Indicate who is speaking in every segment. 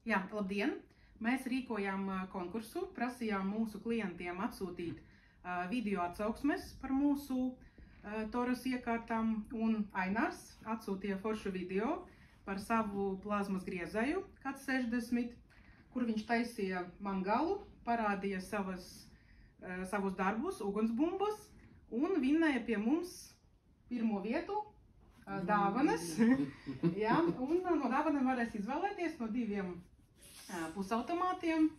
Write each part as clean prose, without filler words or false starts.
Speaker 1: Jā, labdien! Mēs rīkojām konkursu, prasījām mūsu klientiem atsūtīt video atsauksmes par mūsu Toras iekārtām, un Ainārs atsūtīja foršu video par savu plazmas griezēju CAT60, kur viņš taisīja mangalu, parādīja savus darbus, ugunsbumbas, un vinnēja pie mums pirmo vietu dāvanas. Jā, un no dāvanām varēs izvēlēties no 2 pusautomātiem.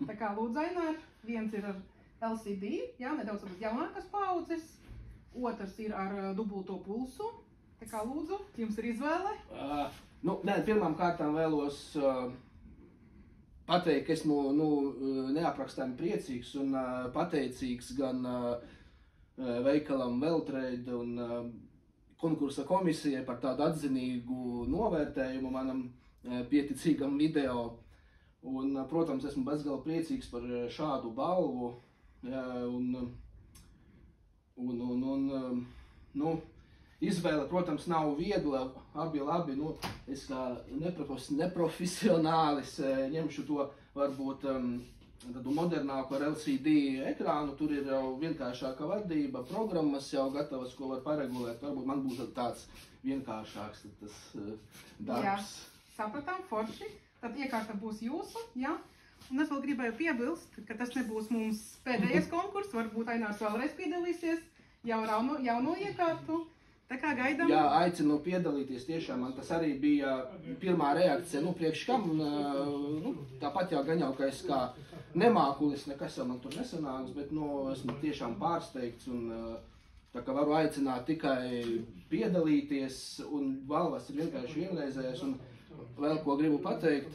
Speaker 1: Tā kā lūdzu, Ainār, viens ir ar LCD, jā, nedaudz jaunākas paaudzes, otrs ir ar dubulto pulsu. Tā kā lūdzu, jums ir izvēle?
Speaker 2: Pirmām kārtām vēlos pateikt, ka esmu neaprakstami priecīgs un pateicīgs gan veikalam Veltrade un konkursa komisijai par tādu atzinīgu novērtējumu manam pieticīgam video. Un, protams, esmu bezgalīgi priecīgs par šādu balvu. Izvēle, protams, nav viegla, abi labi. Es kā neprofesionālis ņemšu to varbūt tādu modernāku ar LCD ekrānu. Tur ir jau vienkāršāka vadība, programmas jau gatavas, ko var paregulēt. Varbūt man būs tāds vienkāršāks tas darbs.
Speaker 1: Jā, sapratām, forši. Tad iekārta būs jūsu, jā. Un es vēl gribēju piebilst, ka tas nebūs mums pēdējais konkurss, varbūt Ainārs vēlreiz piedalīsies jau jauno iekārtu. Tā kā gaidām.
Speaker 2: Jā, aicinu piedalīties tiešām, man tas arī bija pirmā reakcija, priekš kam, tāpat jau gan jau, ka es kā nemākulis, nekas jau man tur nesanāks, bet, esmu tiešām pārsteigts un tā kā varu aicināt tikai piedalīties un balvas ir vienkārši vienreizējas un vēl ko gribu pateikt,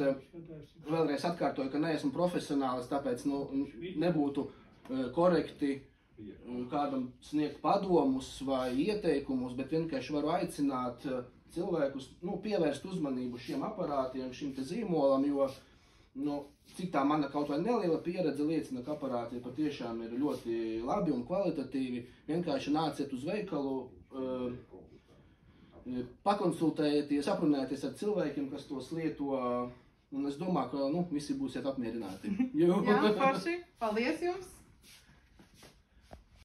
Speaker 2: vēlreiz atkārtoju, ka neesmu profesionālis, tāpēc nebūtu korekti kādam sniegt padomus vai ieteikumus, bet vienkārši varu aicināt cilvēkus pievērst uzmanību šiem aparātiem, šim te zīmolam, jo cik tā mana kaut vai neliela pieredze liecina, ka aparāti patiešām ir ļoti labi un kvalitatīvi. Vienkārši nāciet uz veikalu, pakonsultējieties, aprunājieties ar cilvēkiem, kas tos lieto, un es domāju, ka visi būsiet apmierināti.
Speaker 1: Jā, forši. Paldies jums!